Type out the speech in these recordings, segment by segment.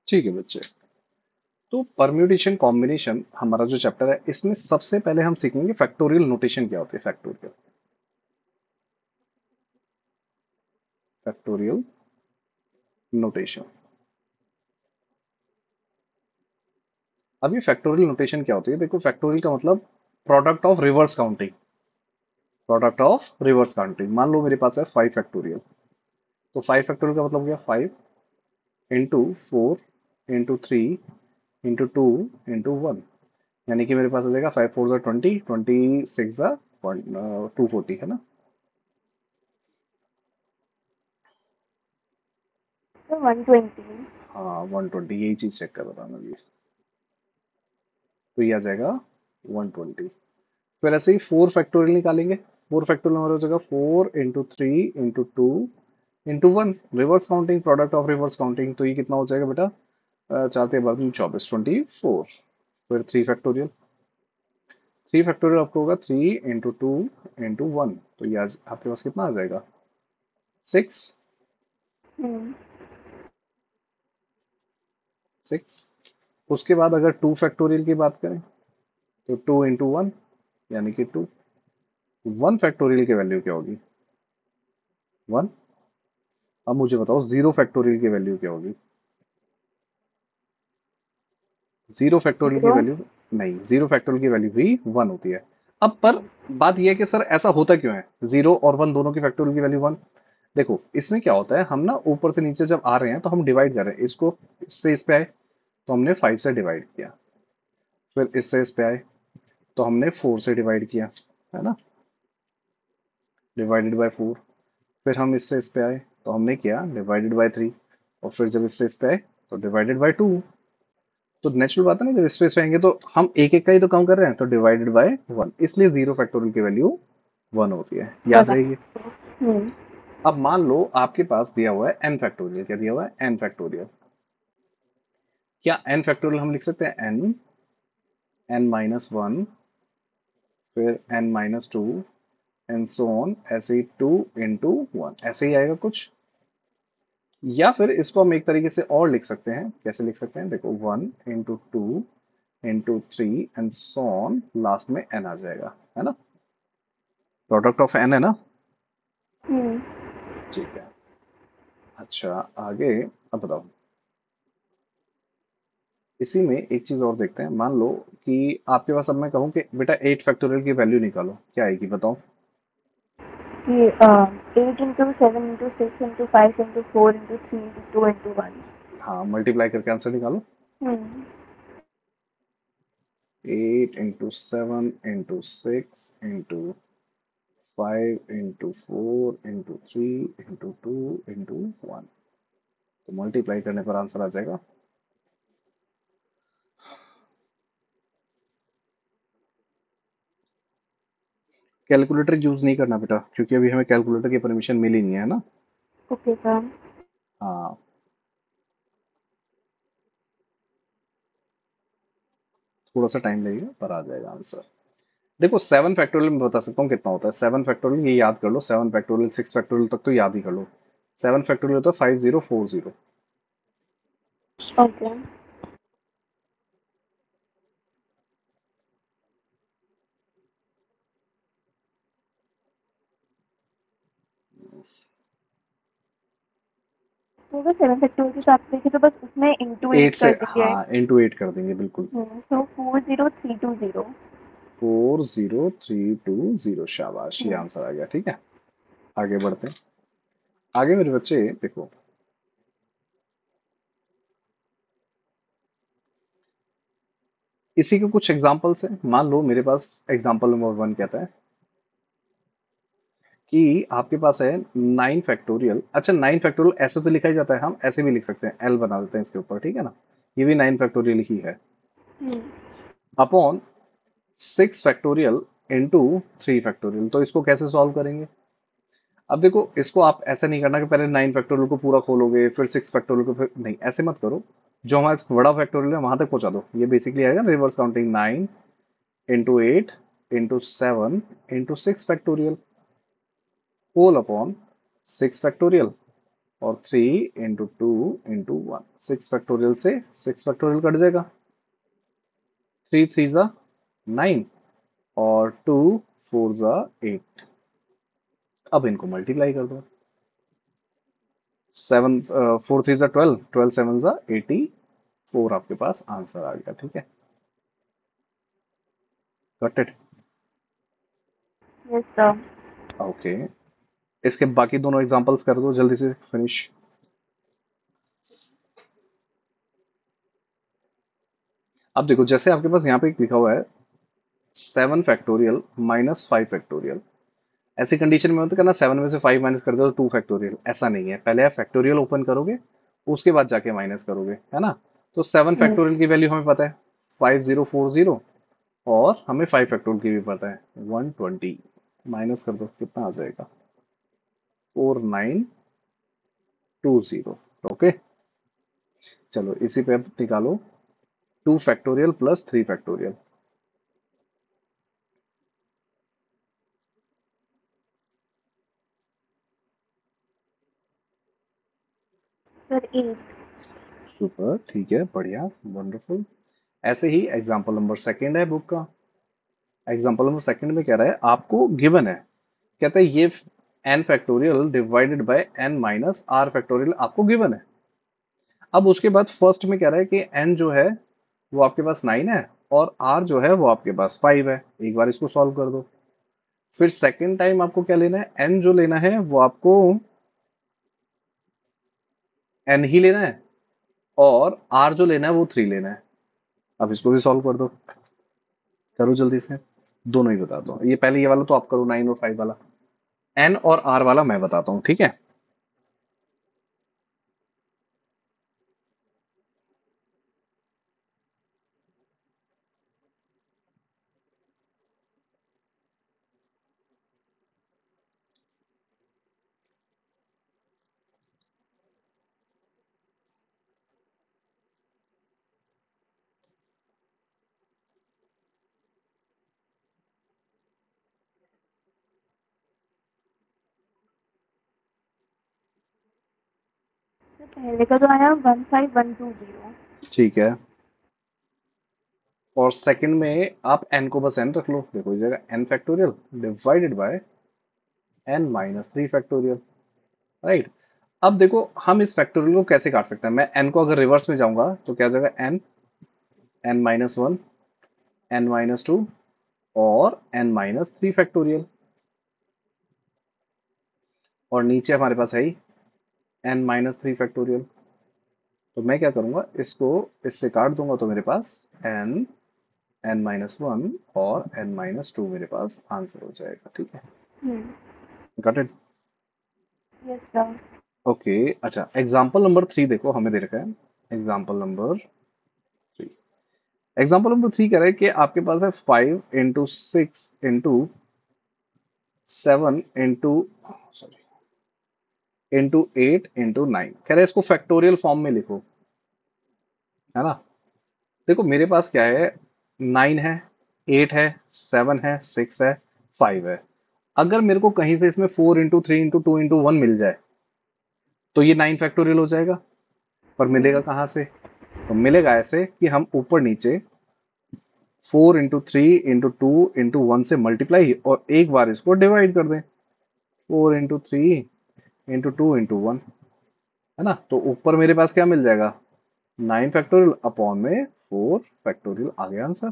ठीक है बच्चे। तो परम्यूटेशन कॉम्बिनेशन हमारा जो चैप्टर है, इसमें सबसे पहले हम सीखेंगे फैक्टोरियल नोटेशन क्या होती है। Factorial factorial notation. अब ये फैक्टोरियल नोटेशन क्या होती है? देखो, फैक्टोरियल का मतलब product of reverse counting. Product of reverse counting. मान लो मेरे पास है 5 फैक्टोरियल। तो 5 फैक्टोरियल का मतलब क्या? 5 इंटू 4 इंटू 3 इंटू 2 इंटू 1। यानी कि मेरे पास आ जाएगा 5 4 20, 26 240, है ना। तो 120। हाँ, 120, यही चीज चेक कर रहा था मैं भी। तो ये आ जाएगा 120। फिर ऐसे ही 4 फैक्टोरियल निकालेंगे। 4 फैक्टोरियल हमारा हो जाएगा 4 into 3 into 2 into 1। Reverse counting, product of reverse counting. तो ये कितना हो जाएगा बेटा? 4 के बाद 24, 24। फिर 3 फैक्टोरियल। 3 फैक्टोरियल आपको होगा 3 इंटू 2 इंटू 1। तो ये आपके पास कितना आ जाएगा? 6। हम्म 6। उसके बाद अगर 2 फैक्टोरियल की बात करें, तो 2 इंटू 1 यानी कि 2। 1 फैक्टोरियल की वैल्यू क्या होगी? 1। अब मुझे बताओ 0 फैक्टोरियल की वैल्यू क्या होगी? 0 फैक्टोरियल की 0। वैल्यू, नहीं, 0 फैक्टोरियल की वैल्यू भी 1 होती है। अब पर बात यह है कि सर ऐसा होता क्यों है 0 और 1 दोनों की फैक्टोरियल की वैल्यू 1? देखो, इसमें क्या होता है, हम ना ऊपर से नीचे जब आ रहे हैं तो हम डिवाइड कर रहे हैं। इसको इससे इस पे आए तो हमने 5 से डिवाइड किया। फिर इससे इस पे आए तो हमने 4 से डिवाइड किया, है ना, डिवाइडेड बाय 4। फिर हम इससे इस पे आए तो हमने किया डिवाइडेड बाय 3। और फिर जब इससे इस पे आए तो डिवाइडेड बाय 2। तो नेचुरल बात है ना, जब इस पे आएंगे तो हम एक एक का ही तो काम कर रहे हैं, तो डिवाइडेड बाय 1। इसलिए 0 फैक्टोरियल की वैल्यू 1 होती है, याद रहेगी। बराबर। हम्म अब मान लो आपके पास दिया हुआ है n फैक्टोरियल। क्या दिया हुआ है? n factorial. क्या n फैक्टोरियल हम लिख सकते हैं? n-1, फिर n-2, एंड सो ऑन, ऐसे ही 2 इंटू 1, ऐसे ही आएगा कुछ। या फिर इसको हम एक तरीके से और लिख सकते हैं। कैसे लिख सकते हैं? देखो, 1 into 2 into 3 and so on, last में n आ जाएगा, है ना। प्रोडक्ट ऑफ n है ना। हम्म ठीक है। अच्छा, आगे अब बताओ। इसी में एक चीज और देखते हैं। मान लो कि आपके पास, अब मैं कहूँ कि बेटा 8 फैक्टोरियल की वैल्यू निकालो, क्या आएगी बताओ? कि 8 into 7 into 6 into 5 into 4 into 3 into 2 into 1। हाँ, मल्टीप्लाई करके आंसर निकालो। हम्म 8 into 7 into 6 into 5 into 4 into 3 into 2 तो मल्टीप्लाई करने पर आंसर आ जाएगा। कैलकुलेटर यूज नहीं करना बेटा, क्योंकि अभी हमें कैलकुलेटर की परमिशन मिली नहीं है ना। Okay sir. हाँ, थोड़ा सा टाइम लगेगा पर आ जाएगा आंसर। देखो, 7 फैक्टोरियल में बता सकता हूँ कितना होता है। 7 फैक्टोरियल ये याद कर लो। 7 फैक्टोरियल 6 फैक्टोरियल तक तो याद ही कर लो। 7 फैक्टोरियल होता है 5040। ओके। तो अगर 7 फैक्टोरियल के हिसाब से देखें तो बस उसमें इंटू 8 एट से, कर देंगे। हाँ, इंटू 8 कर देंगे बिल्कुल। तो 40320। 40320, शाबाश, ये आंसर आ गया। ठीक है, आगे बढ़ते हैं। आगे मेरे बच्चे देखो, इसी के कुछ एग्जांपल्स हैं। मान लो मेरे पास एग्जांपल नंबर 1 कहता है कि आपके पास है 9 फैक्टोरियल। अच्छा, 9 फैक्टोरियल ऐसे तो लिखा ही जाता है, हम ऐसे भी लिख सकते हैं, एल बना देते हैं इसके ऊपर, ठीक है ना। ये भी 9 फैक्टोरियल ही है, अपॉन 6 फैक्टोरियल इंटू 3 फैक्टोरियल। तो इसको कैसे सॉल्व करेंगे? अब देखो, इसको आप ऐसा नहीं करना कि पहले 9 फैक्टोरियल को पूरा खोलोगे फिर 6 फैक्टोरियल को, फिर नहीं, ऐसे मत करो। जो हमारा बड़ा फैक्टोरियल है वहां तक पहुंचा दो। ये बेसिकली आएगा reverse counting, 9 into 8 into 7 into 6 factorial, whole upon 6 factorial. और 3 × 2 × 1, 6 फैक्टोरियल से 6 फैक्टोरियल कट जाएगा, 3 3 9 और 2 4 8। अब इनको मल्टीप्लाई कर दो, 7 4 3 12, 12 7 84, आपके पास आंसर आ गया। ठीक है, got it. Yes sir. Okay, इसके बाकी दोनों एग्जांपल्स कर दो जल्दी से फिनिश। अब देखो, जैसे आपके पास यहाँ पे एक लिखा हुआ है 7 फैक्टोरियल -5 फैक्टोरियल, ऐसी कंडीशन में मत करना 7 में से 5 माइनस कर दो तो 2 फैक्टोरियल, ऐसा नहीं है। पहले आप फैक्टोरियल ओपन करोगे, उसके बाद जाके माइनस करोगे, है ना। तो 7 फैक्टोरियल की वैल्यू हमें पता है 5040, और हमें 5 फैक्टोरियल की भी पता है 120। माइनस कर दो, कितना आ जाएगा 4920। ओके, चलो इसी पे अब निकालो 2 factorial plus 3 factorial. Sir 8। Super, ठीक है, बढ़िया, वंडरफुल। ऐसे ही एग्जाम्पल नंबर सेकेंड है बुक का। एग्जाम्पल नंबर सेकेंड में कह रहा है, आपको गिवन है, कहता है ये n factorial divided by n minus r factorial आपको गिवन है। अब उसके बाद फर्स्ट में कह रहा है कि n जो है वो आपके पास 9 है, और r जो है वो आपके पास 5 है। एक बार इसको सॉल्व कर दो। फिर सेकेंड टाइम आपको क्या लेना है, n जो लेना है वो आपको n ही लेना है, और r जो लेना है वो 3 लेना है। अब इसको भी सॉल्व कर दो, करो जल्दी से, दोनों ही बताता हूँ। ये पहले ये वाला तो आप करो, 9 और 5 वाला। n और r वाला मैं बताता हूँ, ठीक है। सर पहले का तो आया 15120। ठीक है, और सेकंड में आप n को बस n रख लो। देखो इस जगह n factorial divided by n minus 3 factorial, right. अब देखो हम इस फैक्टोरियल को कैसे काट सकते हैं। मैं n को अगर रिवर्स में जाऊंगा तो क्या हो जाएगा, n n-1, n-2 और n-3 फैक्टोरियल, और नीचे हमारे पास है ही n-3 फैक्टोरियल। तो मैं क्या करूंगा, इसको इससे काट दूंगा तो मेरे पास n n-1 और n-2 मेरे पास आंसर हो जाएगा। ठीक है, got it. Yes sir. Okay, अच्छा एग्जाम्पल नंबर 3 देखो, हमें दे रखा है एग्जाम्पल नंबर 3। एग्जाम्पल नंबर 3 कह रहा है कि आपके पास है 5 × 6 × 7 × 8 × 9। कह रहा है इसको फैक्टोरियल फॉर्म में लिखो, है ना। देखो मेरे पास क्या है, 9 है, 8 है, 7 है, 6 है, 5 है। अगर मेरे को कहीं से इसमें 4 × 3 × 2 × 1 मिल जाए तो ये 9 फैक्टोरियल हो जाएगा। पर मिलेगा कहाँ से, तो मिलेगा ऐसे कि हम ऊपर नीचे 4 × 3 × 2 × 1 से मल्टीप्लाई, और एक बार इसको डिवाइड कर दें, 4 × 3 × 2 × 1, है ना। तो ऊपर मेरे पास क्या मिल जाएगा, 9 फैक्टोरियल अपॉन में 4 फैक्टोरियल, आ गया आंसर।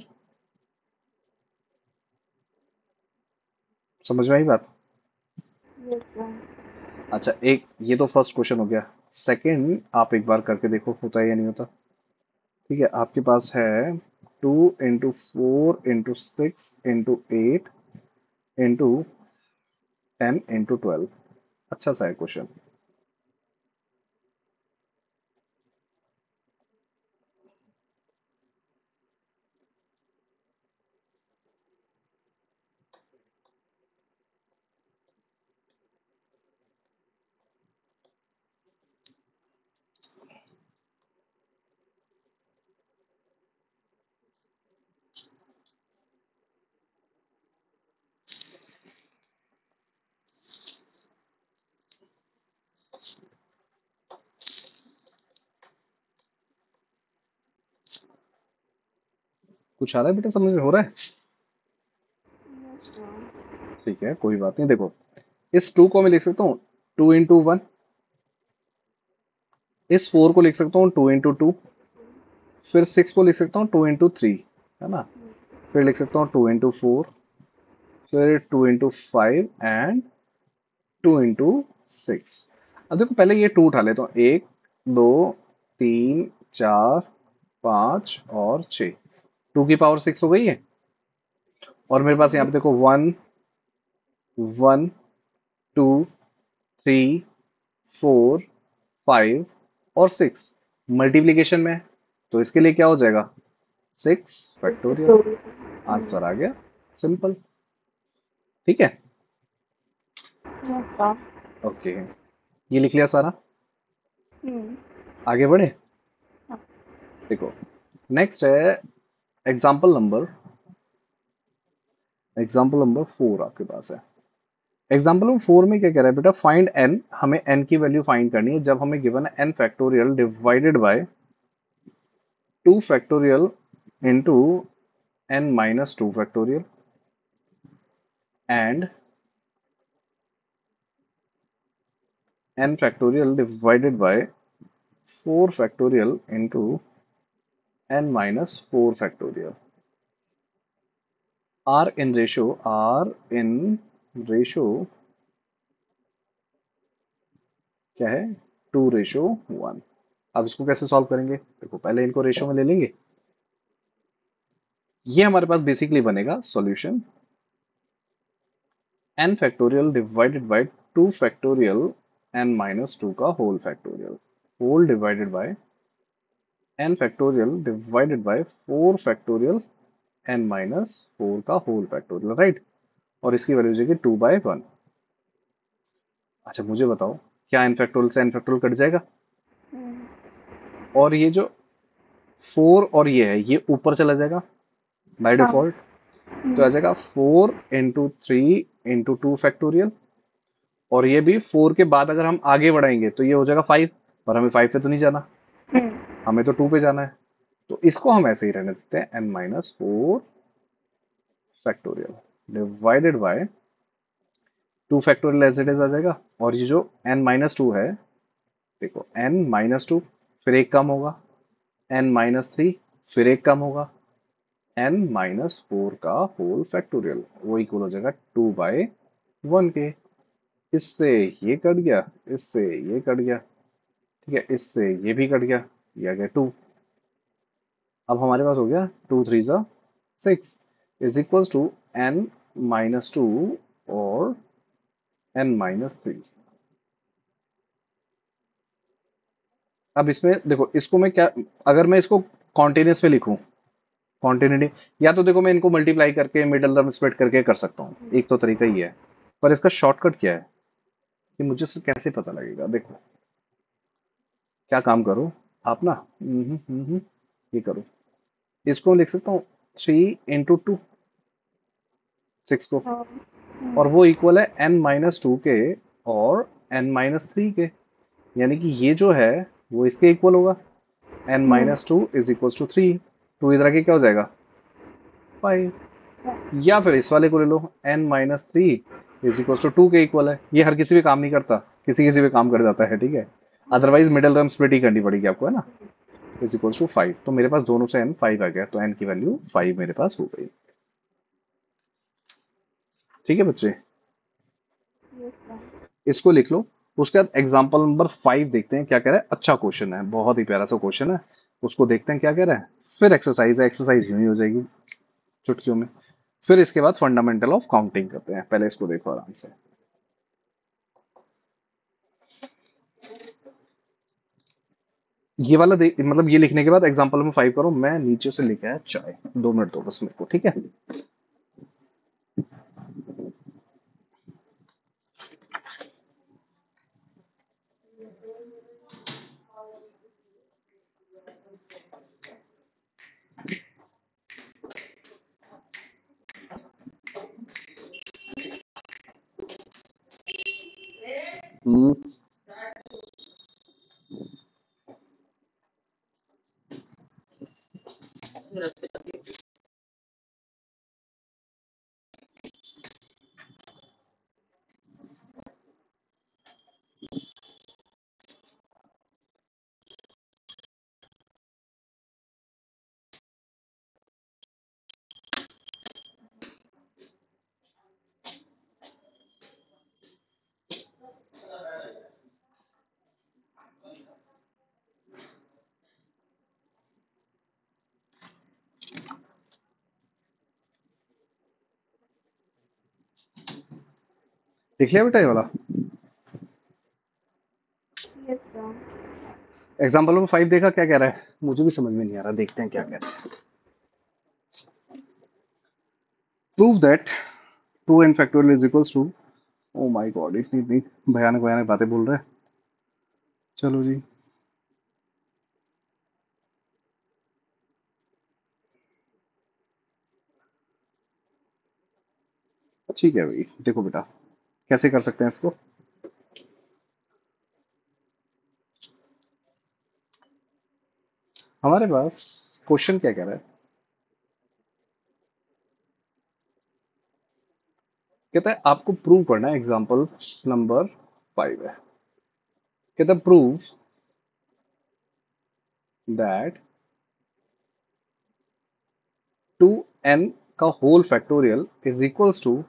समझ में आई बात। Yes sir. अच्छा, एक ये तो फर्स्ट क्वेश्चन हो गया। सेकंड आप एक बार करके देखो होता है या नहीं होता। ठीक है, आपके पास है 2 × 4 × 6 × 8 × 10 × 12। अच्छा सा है क्वेश्चन। कुछ आ रहा है बेटा, समझ में हो रहा है? Yes, sir. ठीक है, कोई बात नहीं। देखो, इस 2 को मैं लिख सकता हूँ 2 इंटू 1, इस 4 को लिख सकता हूँ 2 इंटू 2, फिर 6 को लिख सकता हूँ 2 इंटू 3, है ना? फिर लिख सकता हूँ 2 इंटू 4, फिर 2 इंटू 5 एंड 2 इंटू 6। अब देखो, पहले ये 2 उठा लेता हूँ, 1 2 3 4 5 और 6, 2 की पावर 6 हो गई है। और मेरे पास यहाँ पे देखो 1 1 2 3 4 5 और 6 मल्टीप्लीकेशन में है, तो इसके लिए क्या हो जाएगा? 6 फैक्टोरियल। आंसर आ गया, सिंपल। ठीक है, Yes, sir. ओके, ये लिख लिया सारा। Hmm. आगे बढ़े। हाँ. देखो, नेक्स्ट है एग्जाम्पल नंबर 4 आपके पास है। एग्जाम्पल नंबर 4 में क्या कह रहा है बेटा? फाइंड एन, हमें एन की वैल्यू फाइंड करनी है जब हमें गिवन है n factorial divided by 2 factorial into n minus 2 factorial and n factorial divided by 4 factorial into n minus 4 factorial r in ratio क्या है? 2:1। अब इसको कैसे सॉल्व करेंगे? देखो, पहले इनको रेशियो में ले लेंगे। ये हमारे पास बेसिकली बनेगा solution n factorial divided by 2 factorial n minus 2 का whole factorial, whole divided by n factorial divided by 4 factorial n minus 4 का होल फैक्टोरियल, राइट? और इसकी वैल्यू हो जाएगी 2/1। अच्छा, मुझे बताओ, क्या n फैक्टोरियल से n फैक्टोरियल कट जाएगा? Hmm. और ये जो 4 और ये है, ये ऊपर चला जाएगा बाय हाँ. डिफॉल्ट, तो आ Hmm. जाएगा 4 इंटू 3 इंटू 2 फैक्टोरियल। और ये भी 4 के बाद अगर हम आगे बढ़ाएंगे तो ये हो जाएगा 5, पर हमें 5 पे तो नहीं जाना, Hmm. हमें तो 2 पे जाना है। तो इसको हम ऐसे ही रहने देते हैं n minus 4 factorial divided by 2 factorial as it is आ जाएगा। और ये जो n माइनस 2 है, देखो n माइनस 2, फिर एक कम होगा, n माइनस 3, फिर एक कम होगा, n माइनस 4 का होल फैक्टोरियल, वो इक्वल हो जाएगा 2/1 के। इससे ये कट गया, इससे ये कट गया, ठीक है, इससे ये भी कट गया, ये आ गया 2। अब हमारे पास हो गया 2 3 6 is equals to n minus 2 और n माइनस 3। अब इसमें देखो, इसको मैं क्या, अगर मैं इसको कॉन्टिन्यूस में लिखूं, कॉन्टिन्यूटी, या तो देखो मैं इनको मल्टीप्लाई करके मिडल टर्म स्प्लिट करके कर सकता हूँ, एक तो तरीका ही है। पर इसका शॉर्टकट क्या है, कि मुझे से कैसे पता लगेगा? देखो, क्या काम करो आप ना, ये करो, इसको लिख सकता हूँ 3 इंटू 2, 6 को, हाँ. और वो इक्वल है n माइनस 2 के और n माइनस 3 के, यानी कि ये जो है वो इसके इक्वल होगा, n Hmm. Minus 2 is equal to 3, 2 इधर आके क्या हो जाएगा? 5। या फिर इस वाले को ले लो, n minus 3 is equal to 2 के इक्वल है। ये हर किसी पे काम नहीं करता, किसी किसी पे काम कर जाता है, ठीक है? अदरवाइज मिडिल टर्म स्प्लिट ही करनी पड़ेगी आपको, है ना? इज इक्वल टू 5, तो मेरे पास दोनों से n 5 आ गया, तो n की वैल्यू 5 मेरे पास हो गई। ठीक है बच्चे, Yes, sir. इसको लिख लो। उसके बाद एग्जाम्पल नंबर 5 देखते हैं क्या कह रहा है। अच्छा क्वेश्चन है, बहुत ही प्यारा सा क्वेश्चन है, उसको देखते हैं क्या कह रहा है। फिर एक्सरसाइज है, एक्सरसाइज यूं ही हो जाएगी चुटकियों में। फिर इसके बाद फंडामेंटल ऑफ काउंटिंग करते हैं, पहले इसको देखो आराम से। ये वाला मतलब ये लिखने के बाद एग्जाम्पल नंबर 5 करो। मैं नीचे से लिखा है चाय, 2 मिनट दो बस मेरे को, ठीक है? हम्म, लिख लिया बेटा ये वाला? Yes, sir. एग्जाम्पल नंबर 5 देखा क्या कह रहा है? मुझे भी समझ में नहीं आ रहा, देखते हैं क्या कह रहा है। Prove that 2n factorial is equals to, oh my God, इतनी इतनी भयानक भयानक बातें बोल रहा है। चलो जी, ठीक है भाई, देखो बेटा कैसे कर सकते हैं इसको। हमारे पास क्वेश्चन क्या कह रहा है, कहता है आपको प्रूव करना है, एग्जाम्पल नंबर 5 है, कहता है प्रूव दैट 2n का whole factorial is equals to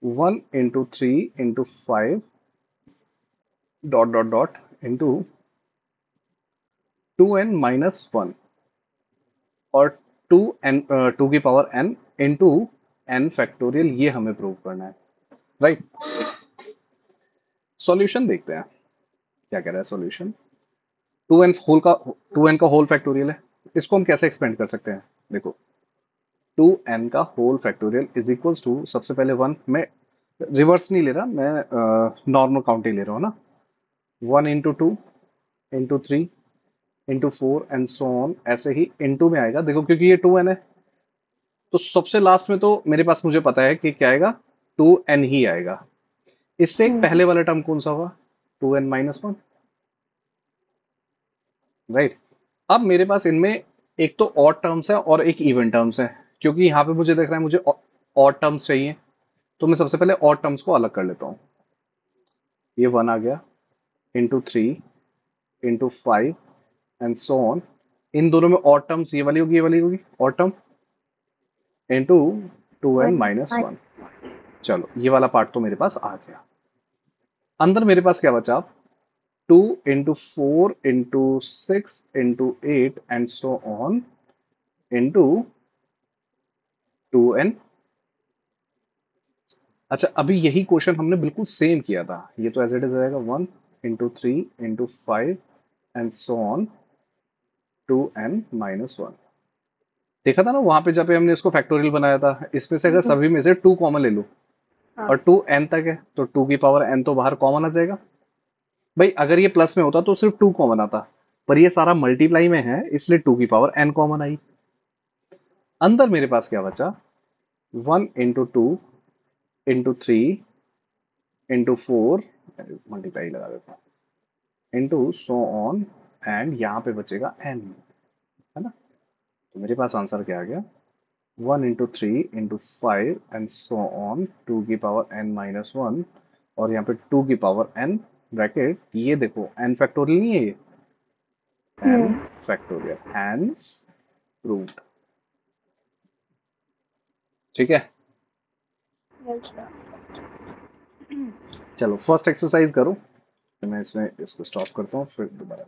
1 into 3 into 5 dot dot dot into 2n minus 1 और 2 की power n into n factorial, ये हमें प्रूव करना है, राइट। सॉल्यूशन देखते हैं क्या कह रहा है सॉल्यूशन। 2n का होल फैक्टोरियल है, इसको हम कैसे एक्सपेंड कर सकते हैं, देखो 2n का whole factorial is equals to, सबसे पहले 1, मैं रिवर्स नहीं ले रहा, मैं नॉर्मल काउंट ही ले रहा हूँ ना, 1 into 2 into 3 into 4 and so on, ऐसे ही इंटू में आएगा, देखो क्योंकि ये 2n है तो सबसे लास्ट में तो मेरे पास मुझे पता है कि क्या आएगा, 2n ही आएगा। इससे एक पहले वाला टर्म कौन सा होगा, 2n माइनस 1, राइट। अब मेरे पास इनमें एक तो ऑड टर्म्स है और एक इवन टर्म्स है, क्योंकि यहाँ पे मुझे देख रहा है मुझे ऑड टर्म्स चाहिए, तो मैं सबसे पहले ऑड टर्म्स को अलग कर लेता हूँ। ये 1 आ गया into 3 into 5 and so on, इन दोनों में ऑड टर्म्स ये वाली होगी, ये वाली होगी odd term, into 2n minus 1। चलो ये वाला पार्ट तो मेरे पास आ गया। अंदर मेरे पास क्या बचा, 2 into 4 into 6 into 8 and so on into 2n। अच्छा अभी यही क्वेश्चन हमने बिल्कुल सेम किया था, ये तो एज इट इज आएगा 1 into 3 into 5 and so on 2n minus 1। देखा था ना वहां पे जब हमने इसको फैक्टोरियल बनाया था, इसमें से अगर सभी में से 2 कॉमन ले लो और 2n तक है तो 2 की पावर n तो बाहर कॉमन आ जाएगा। भाई अगर ये प्लस में होता तो सिर्फ 2 कॉमन आता, पर ये सारा मल्टीप्लाई में है इसलिए 2 की पावर n कॉमन आई। अंदर मेरे पास क्या बचा, 1 इंटू 2 इंटू 3 इंटू 4, मल्टीप्लाई लगा देता हूँ, इंटू सो ऑन, एंड यहाँ पे बचेगा n, है ना। तो मेरे पास आंसर क्या आ गया, 1 into 3 into 5 and so on 2 की पावर n माइनस 1, और यहाँ पे 2 की पावर n ब्रैकेट, ये देखो n फैक्टोरियल नहीं है ये, n फैक्टोरियल, हैंस प्रूव्ड। ठीक है, Yes, sir. चलो फर्स्ट एक्सरसाइज करो, मैं इसमें इसको स्टॉप करता हूँ फिर दोबारा